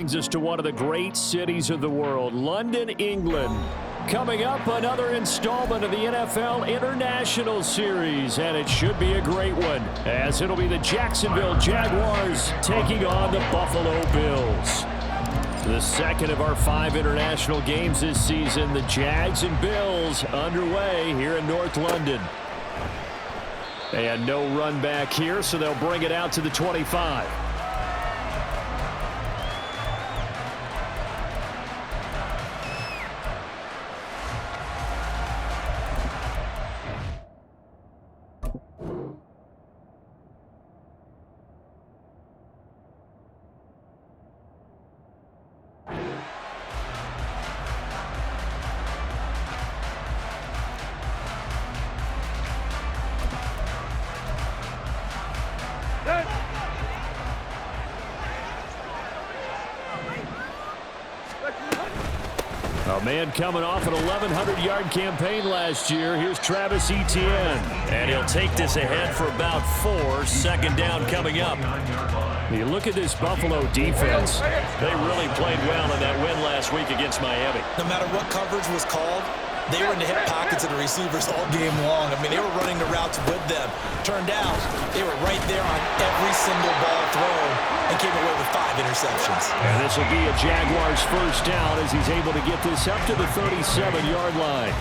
Brings us to one of the great cities of the world, London, England. Coming up, another installment of the NFL International Series, and it should be a great one, as it'll be the Jacksonville Jaguars taking on the Buffalo Bills. The second of our 5 international games this season, the Jags and Bills underway here in North London. And no run back here, so they'll bring it out to the 25. A man coming off an 1,100-yard campaign last year. Here's Travis Etienne. And he'll take this ahead for about 4. Second down coming up. You look at this Buffalo defense. They really played well in that win last week against Miami. No matter what coverage was called, they were in the hip pockets of the receivers all game long. I mean, they were running the routes with them. Turned out, they were right there on every single ball thrown and came away with 5 interceptions. And this will be a Jaguars first down as he's able to get this up to the 37-yard line.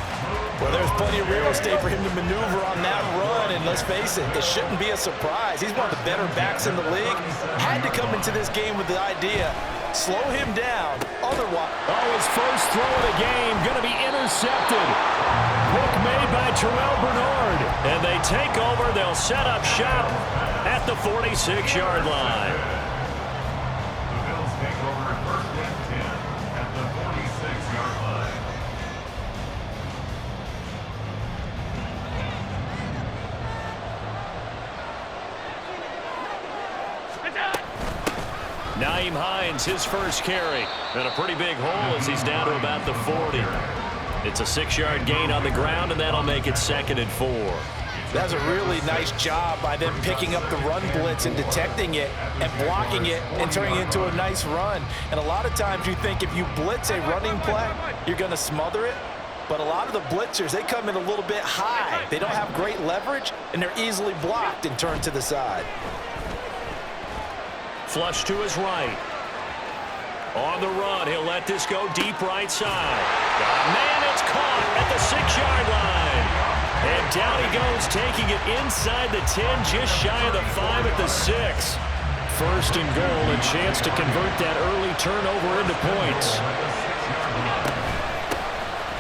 Well, there's plenty of real estate for him to maneuver on that run, and let's face it, it shouldn't be a surprise. He's one of the better backs in the league. Had to come into this game with the idea, slow him down, otherwise... Oh, his first throw of the game, going to be intercepted. Pick made by Terrell Bernard. And they take over, they'll set up shop at the 46-yard line. The Bills take over first and 10 at the 46-yard line. Nyheim Hines, his first carry. And a pretty big hole as he's down to about the 40. It's a 6-yard gain on the ground, and that'll make it 2nd and 4. That's a really nice job by them picking up the run blitz and detecting it and blocking it and turning it into a nice run. And a lot of times you think if you blitz a running play, you're going to smother it. But a lot of the blitzers, they come in a little bit high. They don't have great leverage, and they're easily blocked and turned to the side. Flush to his right. On the run, he'll let this go deep right side. Man, it's caught at the 6-yard line. And down he goes, taking it inside the 10, just shy of the 5 at the 6. First and goal, and chance to convert that early turnover into points.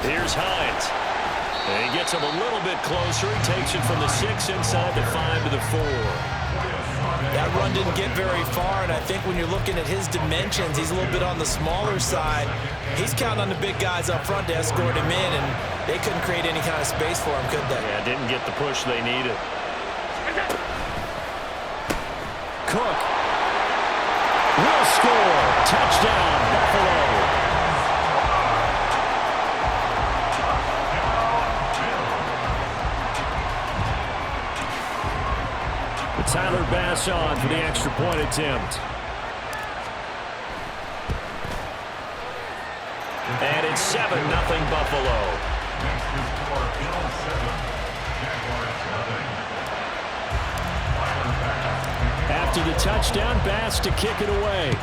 Here's Hines. And he gets him a little bit closer. He takes it from the 6 inside the 5 to the 4. That run didn't get very far, and I think when you're looking at his dimensions, he's a little bit on the smaller side. He's counting on the big guys up front to escort him in, and they couldn't create any kind of space for him, could they? Yeah, didn't get the push they needed. Cook will score. Touchdown, Buffalo. Tyler Bass on for the extra point attempt. And it's 7-0 Buffalo. Next is score Bills 7, Jaguars 7. After the touchdown, Bass to kick it away.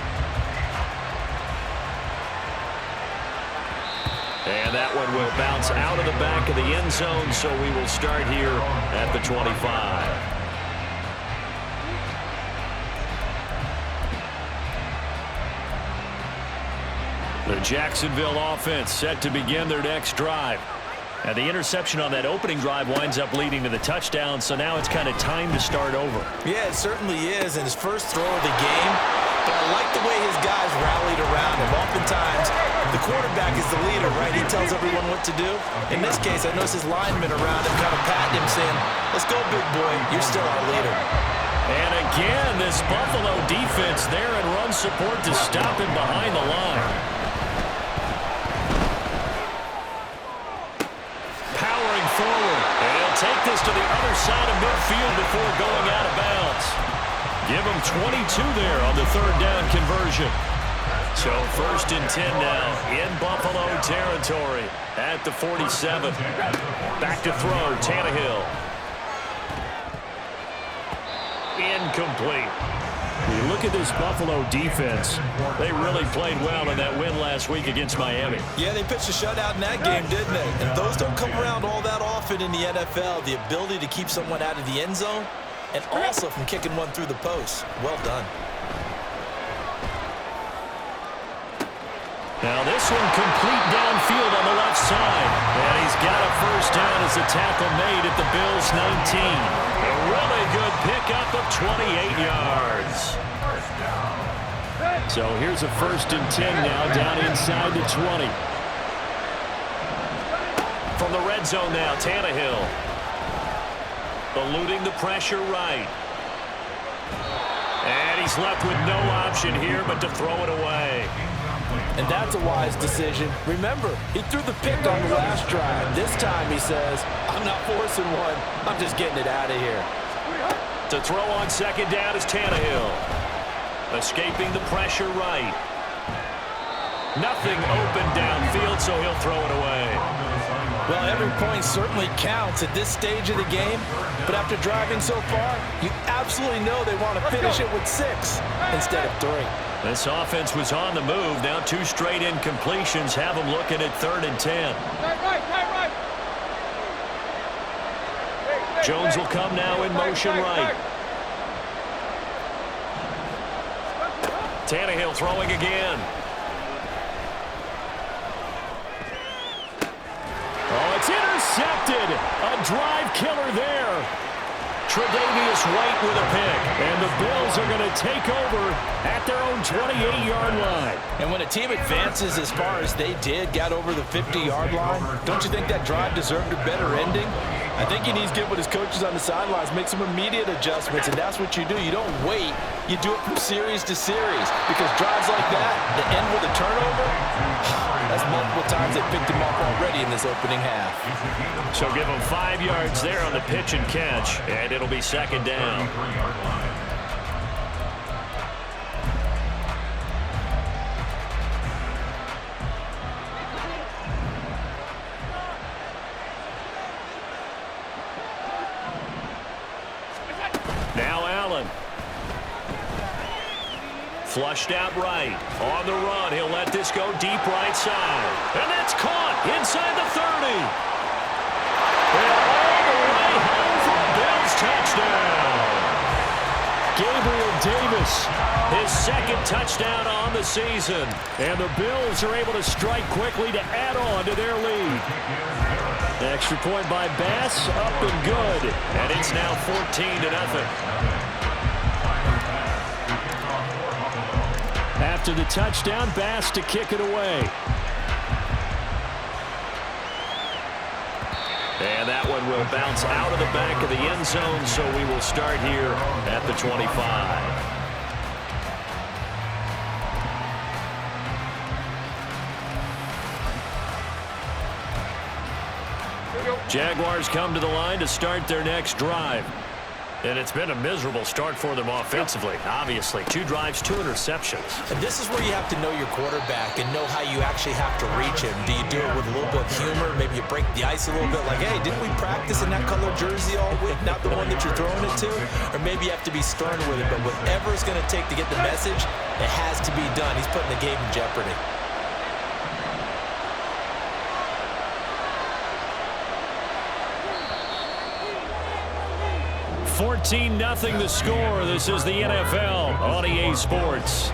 And that one will bounce out of the back of the end zone, so we will start here at the 25. The Jacksonville offense set to begin their next drive. And the interception on that opening drive winds up leading to the touchdown, so now it's kind of time to start over. Yeah, it certainly is, and his first throw of the game. But I like the way his guys rallied around him. Oftentimes, the quarterback is the leader, right? He tells everyone what to do. In this case, I noticed his linemen around him kind of patting him, saying, "Let's go, big boy. You're still our leader." And again, this Buffalo defense there in run support to stop him behind the line. Forward. And he'll take this to the other side of midfield before going out of bounds. Give him 22 there on the 3rd down conversion. So 1st and 10 now in Buffalo territory at the 47. Back to throw, Tannehill. Incomplete. You look at this Buffalo defense. They really played well in that win last week against Miami. Yeah, they pitched a shutout in that game, didn't they? And those don't come around all that often in the NFL. The ability to keep someone out of the end zone and also from kicking one through the post. Well done. Now this one complete downfield on the left side. And he's got a first down as the tackle made at the Bills' 19. A really good pickup of 28 yards. So here's a 1st and 10 now down inside the 20. From the red zone now, Tannehill. Eluding the pressure right. And he's left with no option here but to throw it away. And that's a wise decision. Remember, he threw the pick on the last drive. This time he says, I'm not forcing one. I'm just getting it out of here. To throw on 2nd down is Tannehill. Escaping the pressure right. Nothing open downfield, so he'll throw it away. Well, every point certainly counts at this stage of the game. But after driving so far, you absolutely know they want to finish it with 6 instead of 3. This offense was on the move. Now 2 straight incompletions have them looking at 3rd and 10. Jones will come now in motion right. Tannehill throwing again. Oh, it's intercepted. A drive killer there. Tre'Davious White with a pick. And the Bills are going to take over at their own 28-yard line. And when a team advances as far as they did, got over the 50-yard line, don't you think that drive deserved a better ending? I think he needs to get with his coaches on the sidelines, make some immediate adjustments, and that's what you do. You don't wait. You do it from series to series, because drives like that, that end with a turnover, that's multiple times they picked him off already in this opening half. So give him 5 yards there on the pitch and catch, and it'll be 2nd down. Now Allen. Flushed out right. On the run, he'll let this go deep right side. And that's caught inside the 30. And all the way home for a Bills touchdown. Gabriel Davis, His 2nd touchdown on the season. and the Bills are able to strike quickly to add on to their lead. Extra point by Bass, up and good. And it's now 14-0. After the touchdown, Bass to kick it away. And that one will bounce out of the back of the end zone, so we will start here at the 25. Jaguars come to the line to start their next drive. And it's been a miserable start for them offensively, obviously. 2 drives, 2 interceptions. And this is where you have to know your quarterback and know how you actually have to reach him. Do you do it with a little bit of humor? Maybe you break the ice a little bit like, hey, didn't we practice in that color jersey all week, not the one that you're throwing it to? Or maybe you have to be stern with it, but whatever it's going to take to get the message, it has to be done. He's putting the game in jeopardy. 14-0 the score. This is the NFL on EA Sports.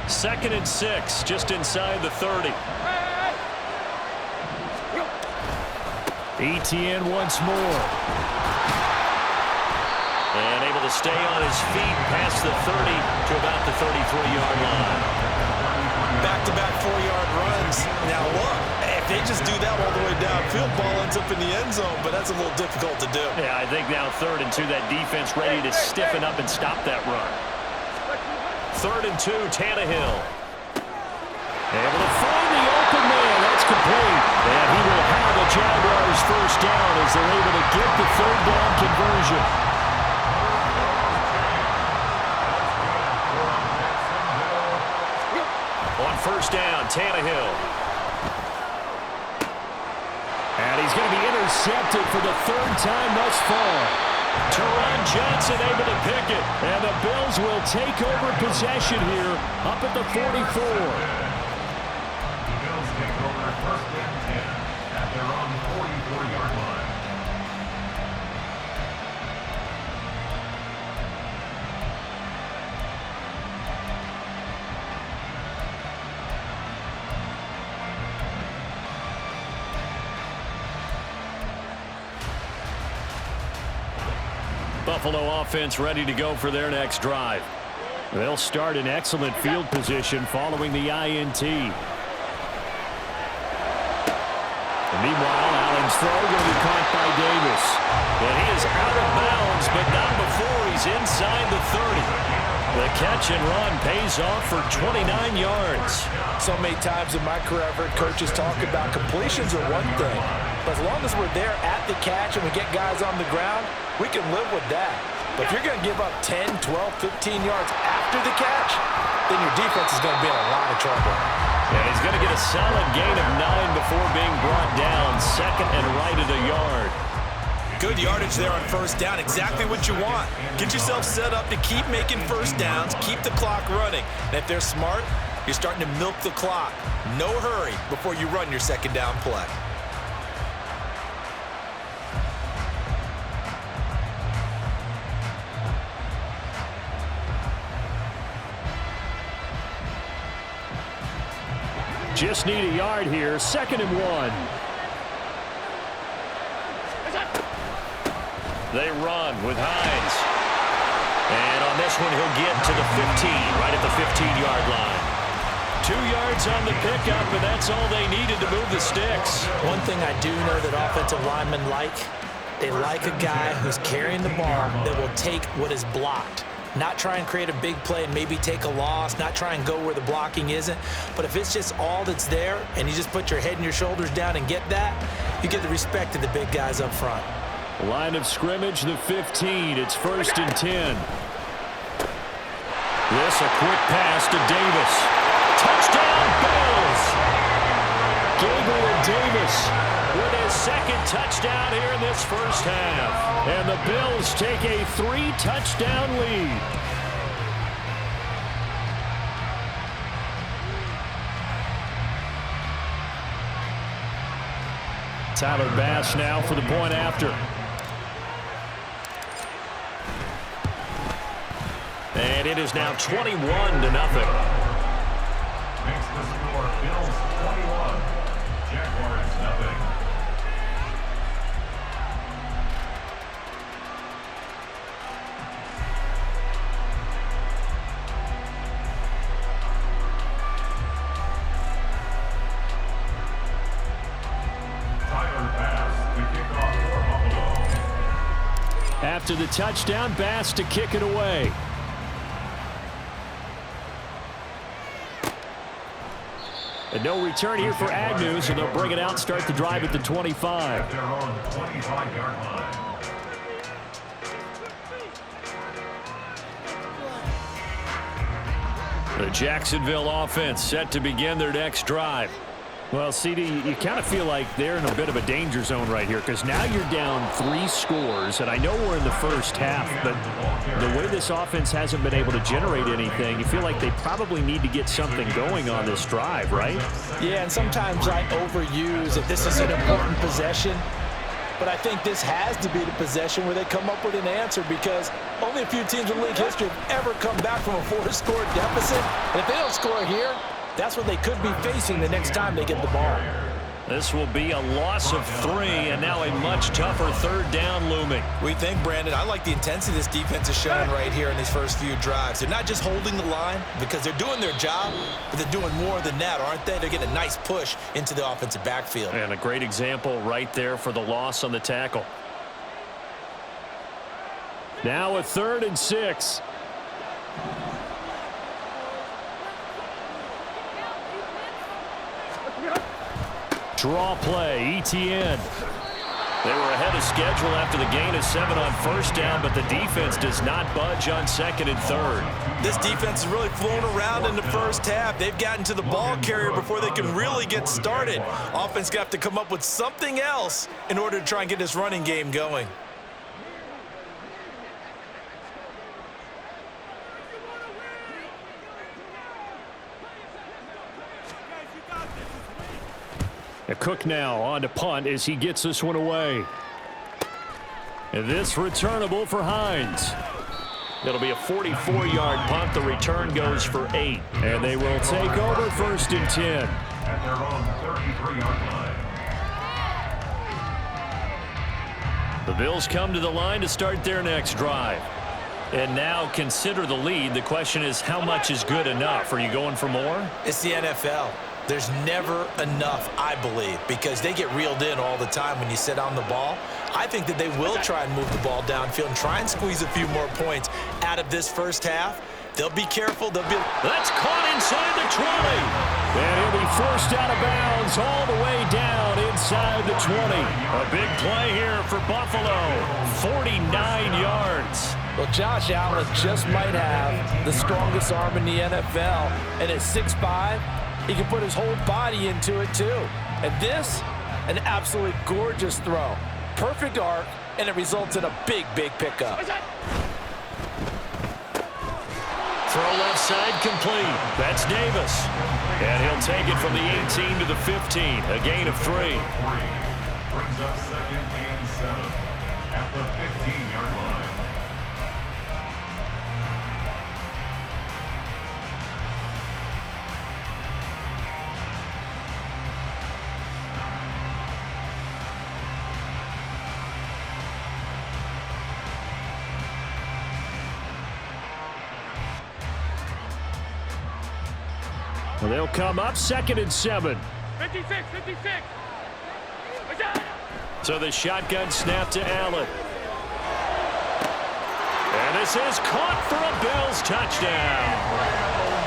Second and 6, just inside the 30. ETN once more. And able to stay on his feet past the 30 to about the 33-yard line. Back-to-back 4-yard runs. Now look, if they just do that all the way downfield, ball ends up in the end zone, but that's a little difficult to do. Yeah, I think now 3rd and 2, that defense ready to stiffen up and stop that run. 3rd and 2, Tannehill. Able to find the open man. That's complete. And he will have the Jaguars first down as they're able to get the 3rd down conversion. On 1st down, Tannehill. And he's going to be intercepted for the 3rd time thus far. Teron Johnson able to pick it. And the Bills will take over possession here up at the 44. First and 10 at their own 44-yard line. Buffalo offense ready to go for their next drive. They'll start in excellent field position following the INT. Meanwhile, Allen's throw going to be caught by Davis. And he is out of bounds, but not before he's inside the 30. The catch and run pays off for 29 yards. So many times in my career, I've heard coaches talk about completions are one thing, but as long as we're there at the catch and we get guys on the ground, we can live with that. But if you're going to give up 10, 12, 15 yards after the catch, then your defense is going to be in a lot of trouble. And he's going to get a solid gain of 9 before being brought down. 2nd and right at a yard. Good yardage there on 1st down. Exactly what you want. Get yourself set up to keep making 1st downs, keep the clock running. And if they're smart, you're starting to milk the clock. No hurry before you run your 2nd down play. Just need a yard here. 2nd and 1. They run with Hines. And on this one, he'll get to the 15, right at the 15-yard line. 2 yards on the pickup, and that's all they needed to move the sticks. One thing I do know that offensive linemen like, they like a guy who's carrying the ball that will take what is blocked. Not try and create a big play and maybe take a loss, not try and go where the blocking isn't. But if it's just all that's there and you just put your head and your shoulders down and get that, you get the respect of the big guys up front. Line of scrimmage, the 15. It's 1st and 10. This a quick pass to Davis. Touchdown, Bills! Gabriel Davis with his 2nd touchdown here in this 1st half. And the Bills take a 3-touchdown lead. Tyler Bass now for the point after. And it is now 21-0. Makes the score Bills 21, Jaguars nothing. After the touchdown, Bass to kick it away. And no return here for Agnew, so they'll bring it out and start the drive at the 25. At their own 25-yard line. The Jacksonville offense set to begin their next drive. Well, CD, you kind of feel like they're in a bit of a danger zone right here because now you're down 3 scores, and I know we're in the first half, but the way this offense hasn't been able to generate anything, you feel like they probably need to get something going on this drive, right? Yeah, and sometimes I overuse that this is an important possession, but I think this has to be the possession where they come up with an answer because only a few teams in league history have ever come back from a 4-score deficit, and if they don't score here, that's what they could be facing the next time they get the ball. This will be a loss of 3, and now a much tougher third down looming. We think, Brandon, I like the intensity this defense is showing right here in these first few drives. They're not just holding the line because they're doing their job, but they're doing more than that, aren't they? They're getting a nice push into the offensive backfield. And a great example right there for the loss on the tackle. Now a 3rd and 6. Draw play, ETN. They were ahead of schedule after the gain of 7 on first down, but the defense does not budge on 2nd and 3rd. This defense is really flown around in the first half. They've gotten to the ball carrier before they can really get started. Offense got to come up with something else in order to try and get this running game going. Cook now on to punt as he gets this one away. And this returnable for Hines. It'll be a 44-yard punt. The return goes for 8. And they will take over 1st and 10. At their own 33-yard line. The Bills come to the line to start their next drive. And now consider the lead. The question is, how much is good enough? Are you going for more? It's the NFL. There's never enough, I believe, because they get reeled in all the time when you sit on the ball. I think that they will try and move the ball downfield and try and squeeze a few more points out of this first half. They'll be careful. That's caught inside the 20. And he'll be forced out of bounds all the way down inside the 20. A big play here for Buffalo. 49 yards. Well, Josh Allen just might have the strongest arm in the NFL. And at 6'5", he can put his whole body into it, too. And this, an absolutely gorgeous throw. Perfect arc, and it results in a big, big pickup. Throw left side complete. That's Davis. And he'll take it from the 18 to the 15. A gain of 3. Brings up 2nd and 7 at the 15-yard line. Well, they'll come up 2nd and 7. 56. So the shotgun snap to Allen. And this is caught for a Bills touchdown.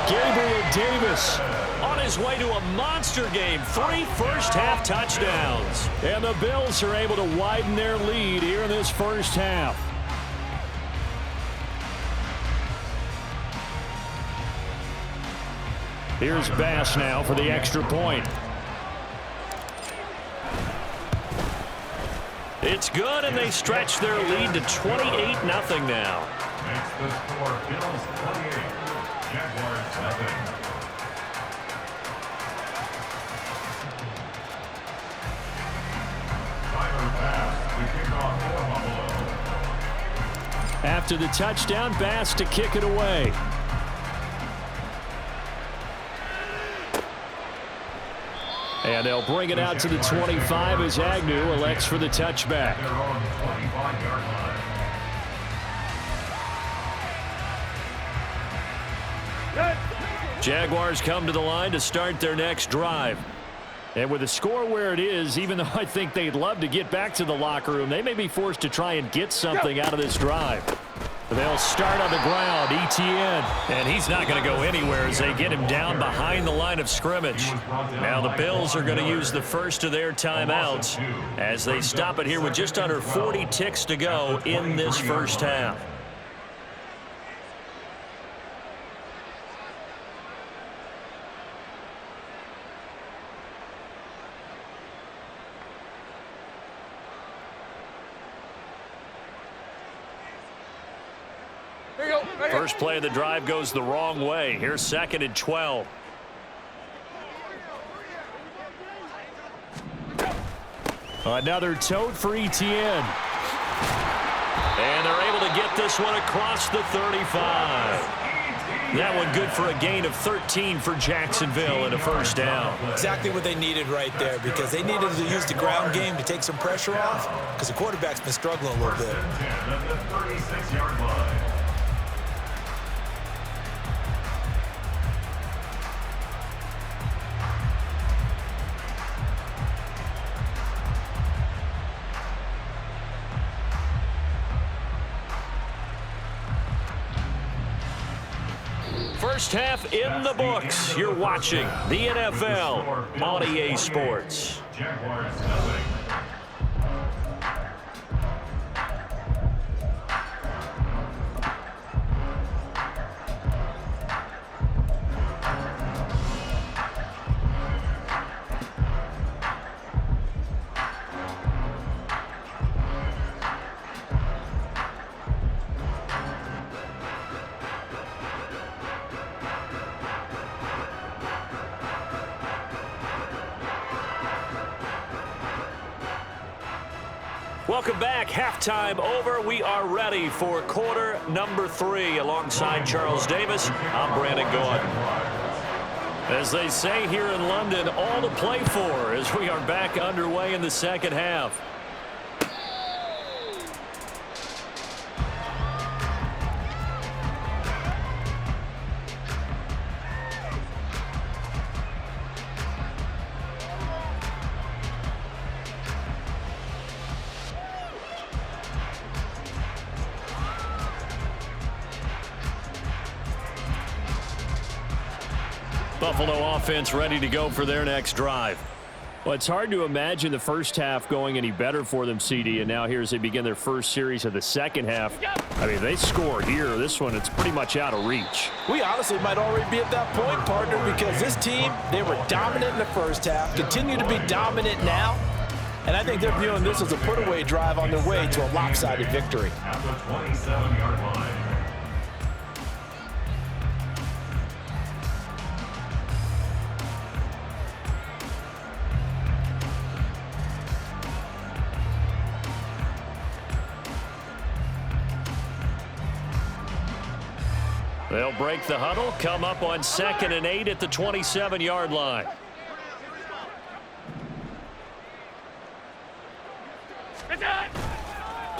Gabriel Davis On his way to a monster game. 3 first-half touchdowns. And the Bills are able to widen their lead here in this first half. Here's Bass now for the extra point. It's good, and they stretch their lead to 28-0 now. Makes the score Bills 28, Jaguars 7. Tyler Bass to kick off for Buffalo. After the touchdown, Bass to kick it away. And they'll bring it out to the 25 as Agnew elects for the touchback. Their own 25-yard line. Jaguars come to the line to start their next drive. And with the score where it is, even though I think they'd love to get back to the locker room, they may be forced to try and get something out of this drive. They'll start on the ground, ETN. And he's not going to go anywhere as they get him down behind the line of scrimmage. Now the Bills are going to use the first of their timeouts as they stop it here with just under 40 ticks to go in this first half. First play of the drive goes the wrong way. Here's 2nd and 12. Another tote for ETN. And they're able to get this one across the 35. That one good for a gain of 13 for Jacksonville and a first down. Exactly what they needed right there, because they needed to use the ground game to take some pressure off, because the quarterback's been struggling a little bit. At the 36-yard line. First half in the books. You're watching the NFL on EA Sports. Jaguars nothing. Welcome back. Halftime over. We are ready for quarter number 3. Alongside Charles Davis, I'm Brandon Gordon. As they say here in London, all to play for as we are back underway in the second half. Buffalo offense ready to go for their next drive. Well, it's hard to imagine the first half going any better for them, CD, and now here as they begin their first series of the second half. I mean, they score here. This one, it's pretty much out of reach. We honestly might already be at that point, partner, because this team, they were dominant in the first half, continue to be dominant now, and I think they're viewing this as a put-away drive on their way to a lopsided victory. At the 27-yard line. They'll break the huddle, come up on 2nd and 8 at the 27-yard line.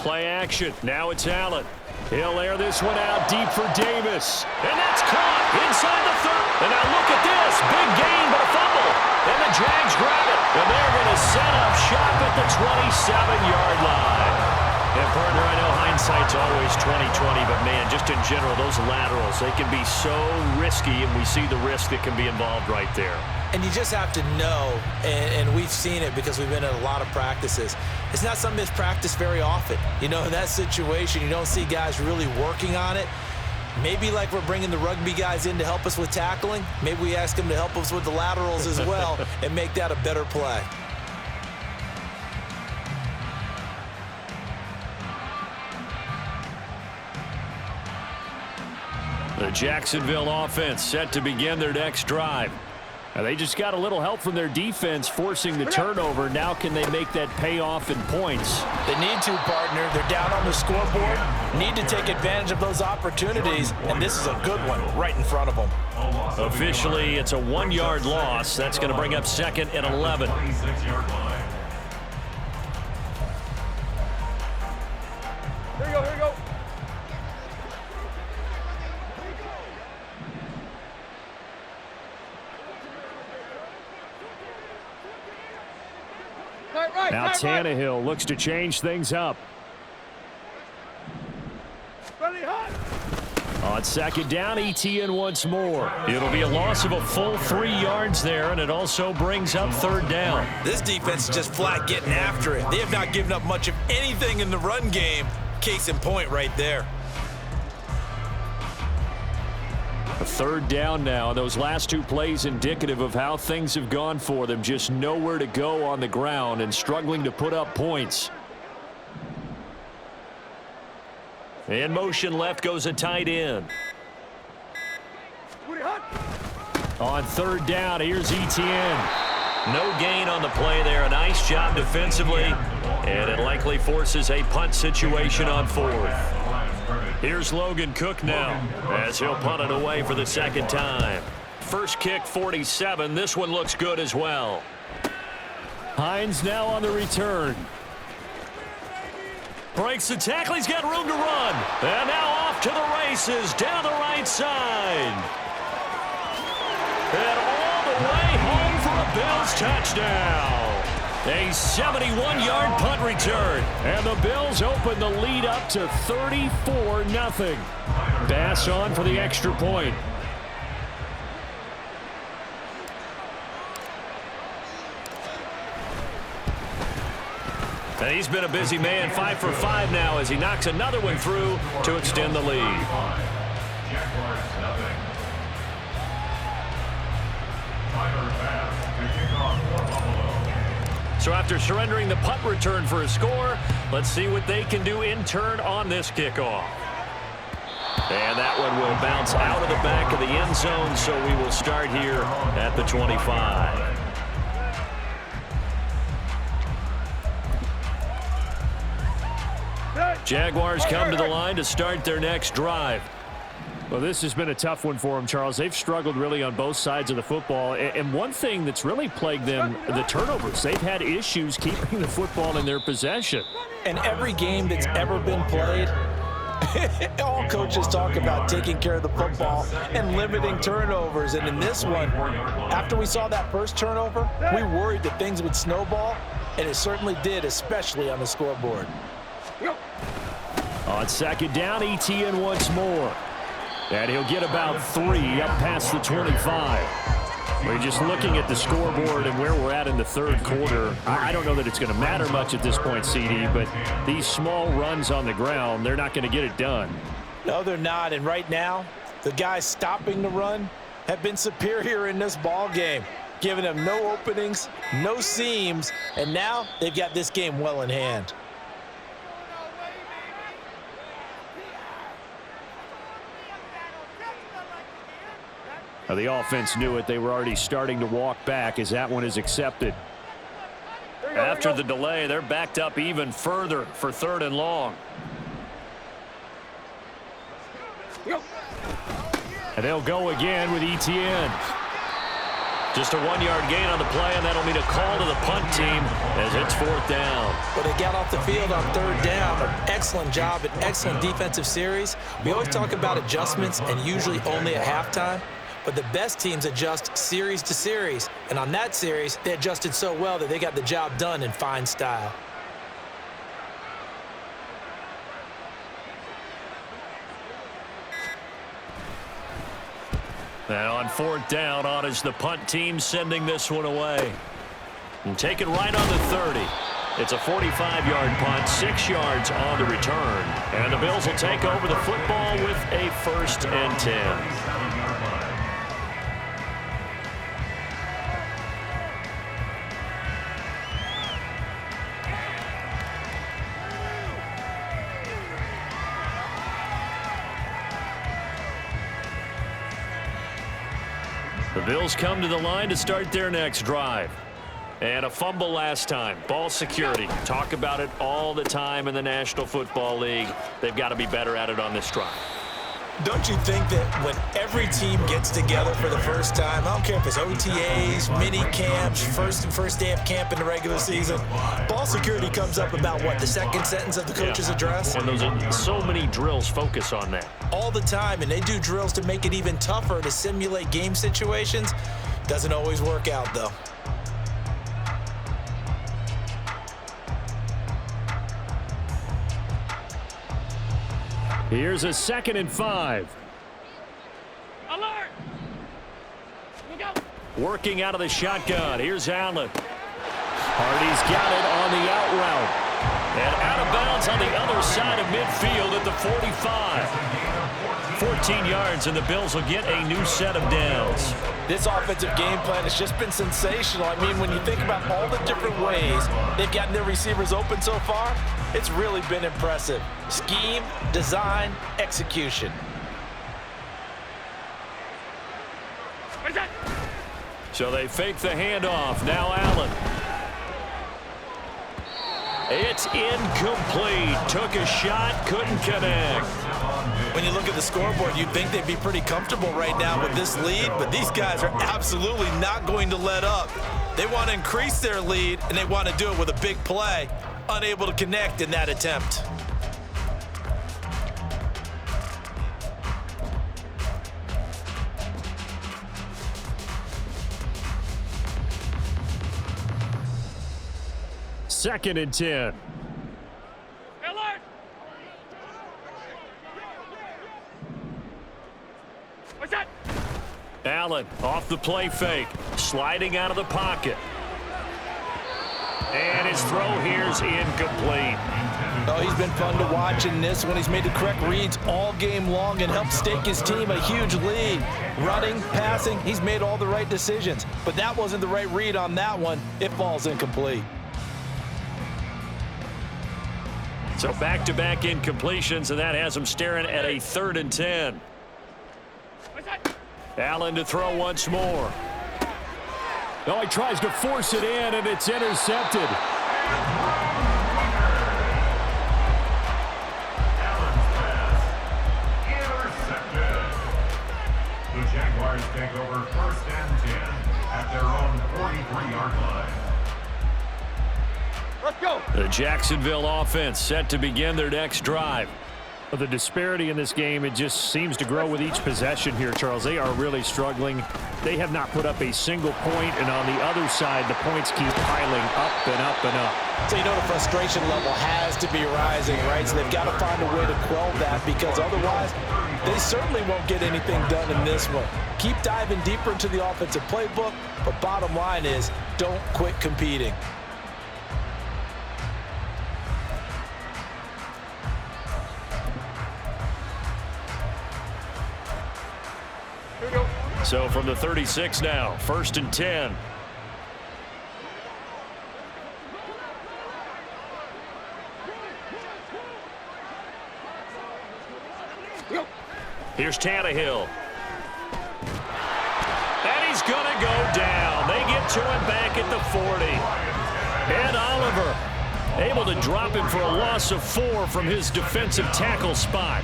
Play action. Now it's Allen. He'll air this one out deep for Davis. And that's caught inside the 30. And now look at this. Big gain, but a fumble. And the Jags grab it. And they're going to set up shop at the 27-yard line. And, partner, I know hindsight's always 20/20, but, man, just in general, those laterals, they can be so risky, and we see the risk that can be involved right there. And you just have to know, and we've seen it because we've been in a lot of practices, it's not something that's practiced very often. You know, in that situation, you don't see guys really working on it. Maybe like we're bringing the rugby guys in to help us with tackling, maybe we ask them to help us with the laterals as well and make that a better play. The Jacksonville offense set to begin their next drive. Now they just got a little help from their defense forcing the turnover. Now can they make that pay off in points? They need to, partner. They're down on the scoreboard, need to take advantage of those opportunities, and this is a good one right in front of them. Officially, it's a 1-yard loss. That's going to bring up 2nd and 11. 26-yard line. Here we go, here we go. Now Tannehill looks to change things up. On 2nd down, ETN once more. It'll be a loss of a full 3 yards there, and it also brings up 3rd down. This defense is just flat getting after it. They have not given up much of anything in the run game. Case in point right there. A 3rd down now. Those last 2 plays indicative of how things have gone for them. Just nowhere to go on the ground and struggling to put up points. In motion left goes a tight end. On 3rd down, here's ETN. No gain on the play there. A nice job defensively, and it likely forces a punt situation on fourth. Here's Logan Cook now as he'll punt it away for the second time. First kick, 47. This one looks good as well. Hines now on the return. Breaks the tackle. He's got room to run. And now off to the races down the right side. And all the way home for a Bills touchdown. A 71-yard punt return. And the Bills open the lead up to 34-0. Bass on for the extra point. And he's been a busy man, 5 for 5 now as he knocks another one through to extend the lead. So after surrendering the punt return for a score, let's see what they can do in turn on this kickoff. And that one will bounce out of the back of the end zone, so we will start here at the 25. Jaguars come to the line to start their next drive. Well, this has been a tough one for them, Charles. They've struggled really on both sides of the football. And one thing that's really plagued them, the turnovers. They've had issues keeping the football in their possession. And every game that's ever been played, all coaches talk about taking care of the football and limiting turnovers. And in this one, after we saw that first turnover, we worried that things would snowball, and it certainly did, especially on the scoreboard. On second down, ETN once more. And he'll get about 3 up past the 25. We're just looking at the scoreboard and where we're at in the third quarter. I don't know that it's going to matter much at this point, CD, but these small runs on the ground, they're not going to get it done. No, they're not. And right now, the guys stopping the run have been superior in this ball game, giving them no openings, no seams, and now they've got this game well in hand. The offense knew it. They were already starting to walk back as that one is accepted. After the delay, they're backed up even further for 3rd and long. And they'll go again with ETN. Just a 1-yard gain on the play, and that'll mean a call to the punt team as it's 4th down. But they got off the field on 3rd down. An excellent job, an excellent defensive series. We always talk about adjustments and usually only at halftime. But the best teams adjust series to series. And on that series, they adjusted so well that they got the job done in fine style. And on 4th down, on is the punt team sending this one away. And take it right on the 30. It's a 45-yard punt, 6 yards on the return. And the Bills will take over the football with a 1st and 10. The Bills come to the line to start their next drive. And a fumble last time. Ball security. Talk about it all the time in the National Football League. They've got to be better at it on this drive. Don't you think that when every team gets together for the first time, I don't care if it's OTAs, mini camps, first day of camp in the regular season, ball security comes up about what, the second sentence of the coach's address? And those are so many drills focus on that. All the time, and they do drills to make it even tougher to simulate game situations. Doesn't always work out, though. Here's a 2nd and 5. Alert! We go. Working out of the shotgun. Here's Allen. Hardy's got it on the out route. And out of bounds on the other side of midfield at the 45. 14 yards, and the Bills will get a new set of downs. This offensive game plan has just been sensational. I mean, when you think about all the different ways they've gotten their receivers open so far, it's really been impressive. Scheme, design, execution. So So they fake the handoff. Now Allen. It's incomplete. Took a shot, couldn't connect. When you look at the scoreboard, you'd think they'd be pretty comfortable right now with this lead, but these guys are absolutely not going to let up. They want to increase their lead, and they want to do it with a big play. Unable to connect in that attempt. Second and 10. Alert! What's that? Allen off the play fake. Sliding out of the pocket. And his throw here's incomplete. Oh, he's been fun to watch in this one. He's made the correct reads all game long and helped stake his team a huge lead. Running, passing, he's made all the right decisions. But that wasn't the right read on that one. It falls incomplete. So back-to-back incompletions, and that has him staring at a 3rd and 10. What's that? Allen to throw once more. Oh, he tries to force it in, and it's intercepted. Allen's pass intercepted. The Jaguars take over 1st and 10 at their own 43-yard line. Let's go. The Jacksonville offense set to begin their next drive. The disparity in this game, it just seems to grow with each possession here, Charles. They are really struggling. They have not put up a single point, and on the other side, the points keep piling up and up and up. So you know the frustration level has to be rising, right? So they've got to find a way to quell that, because otherwise they certainly won't get anything done in this one. Keep diving deeper into the offensive playbook, but bottom line is don't quit competing. So from the 36 now, 1st and 10. Here's Tannehill. And he's going to go down. They get to him back at the 40. And Oliver able to drop him for a loss of 4 from his defensive tackle spot.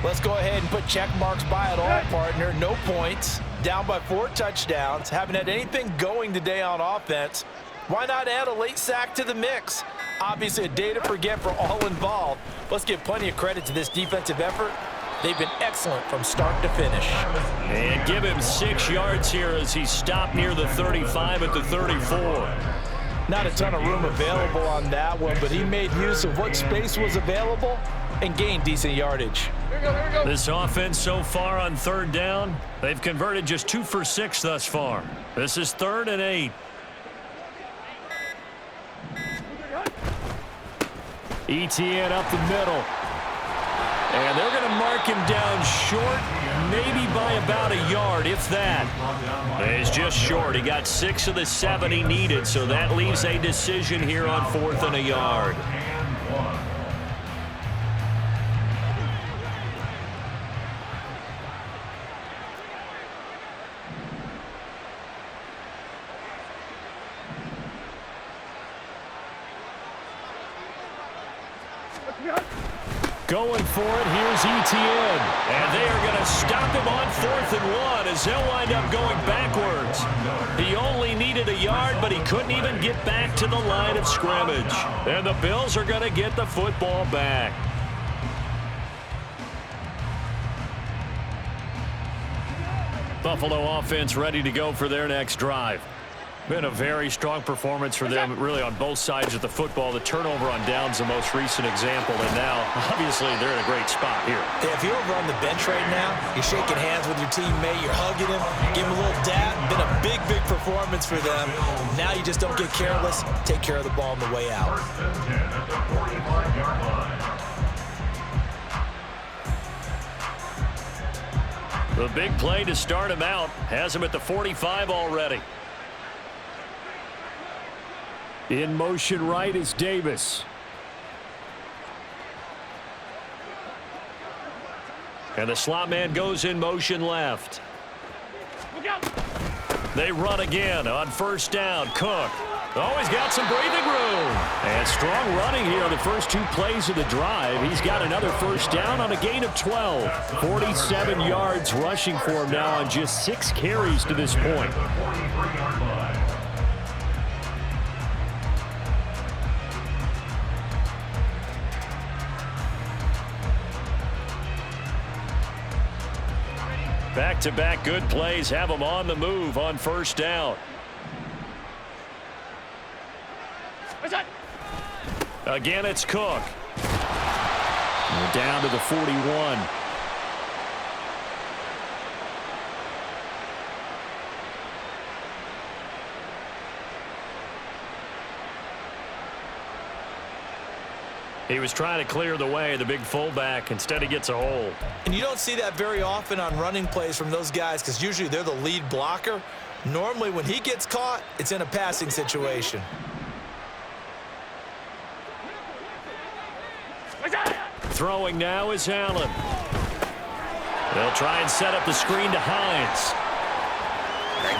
Let's go ahead and put check marks by it all, partner. No points. Down by 4 touchdowns. Haven't had anything going today on offense. Why not add a late sack to the mix? Obviously a day to forget for all involved. Let's give plenty of credit to this defensive effort. They've been excellent from start to finish. And give him 6 yards here as he stopped near the 35 at the 34. Not a ton of room available on that one, but he made use of what space was available and gained decent yardage. Here we go, here we go. This offense so far on 3rd down, they've converted just 2 for 6 thus far. This is 3rd and 8. ETN up the middle. And they're going to mark him down short, maybe by about a yard, if that. He's just short. He got 6 of the 7 he needed, so that leaves a decision here on 4th and a yard. Going for it, here's ETN. And they are going to stop him on 4th and 1 as they'll wind up going backwards. He only needed a yard, but he couldn't even get back to the line of scrimmage. And the Bills are going to get the football back. Buffalo offense ready to go for their next drive. Been a very strong performance for them, really, on both sides of the football. The turnover on downs, the most recent example, and now, obviously, they're in a great spot here. Yeah, if you're over on the bench right now, you're shaking hands with your teammate, you're hugging him, give him a little dab. Been a big, big performance for them. Now you just don't get careless. Take care of the ball on the way out. 1st and 10 at the 45-yard line. The big play to start him out has him at the 45 already. In motion right is Davis. And the slot man goes in motion left. Look out. They run again on first down. Cook. Oh, he's got some breathing room. And strong running here on the first 2 plays of the drive. He's got another first down on a gain of 12. 47 yards rushing for him now on just 6 carries to this point. Back-to-back good plays have them on the move on first down. Again, it's Cook. We're down to the 41. He was trying to clear the way, the big fullback. Instead, he gets a hole. And you don't see that very often on running plays from those guys because usually they're the lead blocker. Normally, when he gets caught, it's in a passing situation. Throwing now is Allen. They'll try and set up the screen to Hines.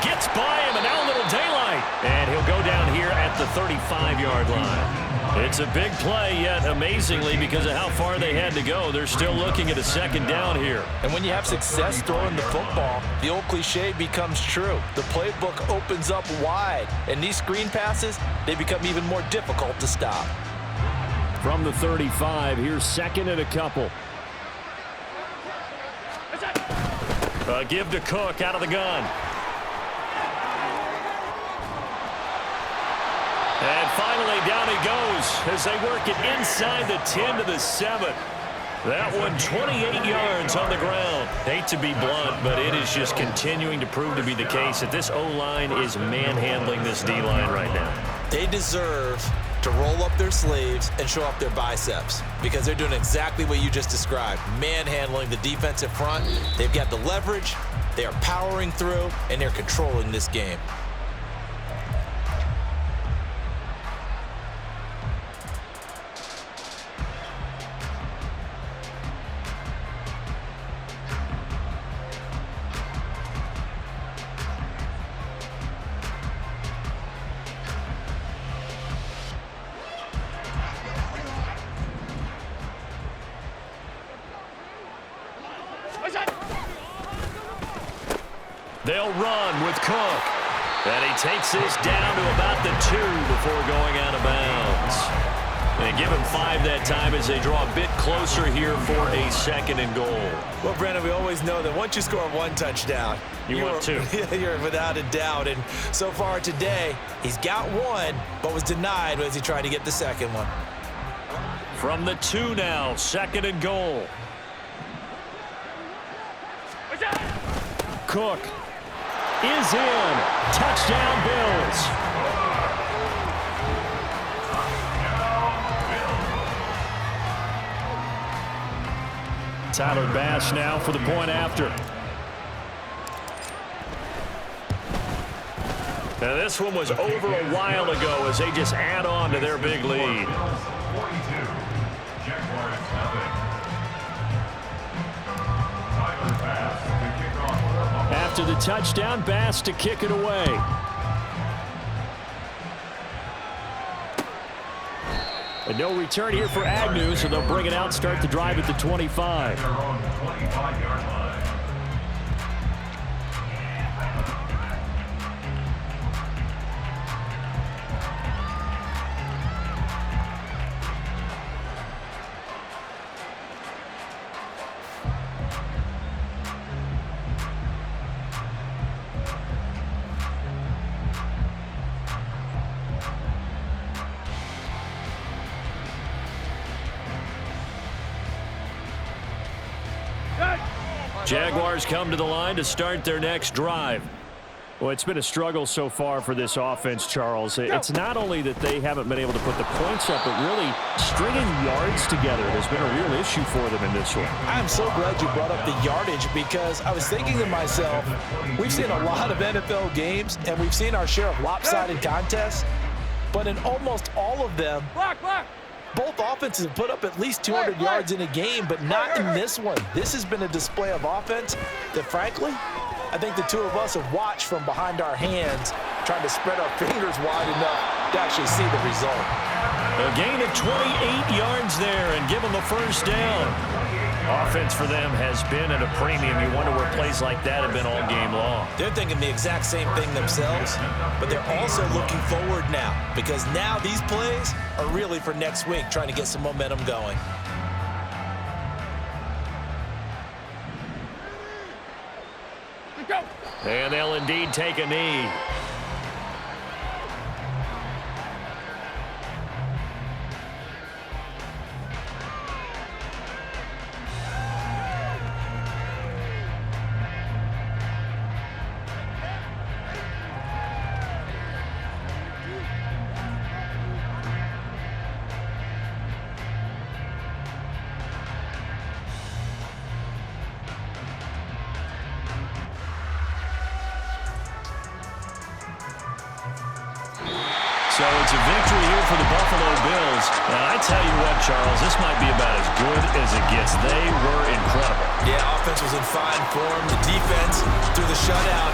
Gets by him, and now a little daylight. And he'll go down here at the 35-yard line. It's a big play, yet amazingly, because of how far they had to go, they're still looking at a second down here. And when you have success throwing the football, the old cliche becomes true. The playbook opens up wide, and these screen passes, they become even more difficult to stop. From the 35, here's second and a couple. Give to Cook out of the gun. And finally, down he goes as they work it inside the 10 to the 7. That one 28 yards on the ground. Hate to be blunt, but it is just continuing to prove to be the case that this O-line is manhandling this D-line right now. They deserve to roll up their sleeves and show up their biceps because they're doing exactly what you just described, manhandling the defensive front. They've got the leverage, they are powering through, and they're controlling this game. They'll run with Cook. And he takes this down to about the 2 before going out of bounds. And give him 5 that time as they draw a bit closer here for a second and goal. Well, Brandon, we always know that once you score 1 touchdown, want 2. You're without a doubt. And so far today, he's got 1, but was denied as he tried to get the second one. From the 2 now, second and goal. Cook is in. Touchdown, Bills. Tyler Bass now for the point after. Now this one was over a while ago as they just add on to their big lead. 42. Jaguars nothing. Tyler Bass to kick off. After the touchdown, Bass to kick it away. And no return here for Agnew, so they'll bring it out, start the drive at the 25. Their own 25-yard line. Jaguars come to the line to start their next drive. Well, it's been a struggle so far for this offense, Charles. It's not only that they haven't been able to put the points up, but really stringing yards together has been a real issue for them in this one. I'm so glad you brought up the yardage because I was thinking to myself, we've seen a lot of NFL games and we've seen our share of lopsided contests, but in almost all of them, both offenses have put up at least 200 yards in a game, but not in this one. This has been a display of offense that, frankly, I think the two of us have watched from behind our hands, trying to spread our fingers wide enough to actually see the result. A gain of 28 yards there and give them a first down. Offense for them has been at a premium. You wonder where plays like that have been all game long. They're thinking the exact same thing themselves, but they're also looking forward now, because now these plays are really for next week, trying to get some momentum going. Go. And they'll indeed take a knee. So it's a victory here for the Buffalo Bills. And I tell you what, Charles, this might be about as good as it gets. They were incredible. Yeah, offense was in fine form. The defense, through the shutout,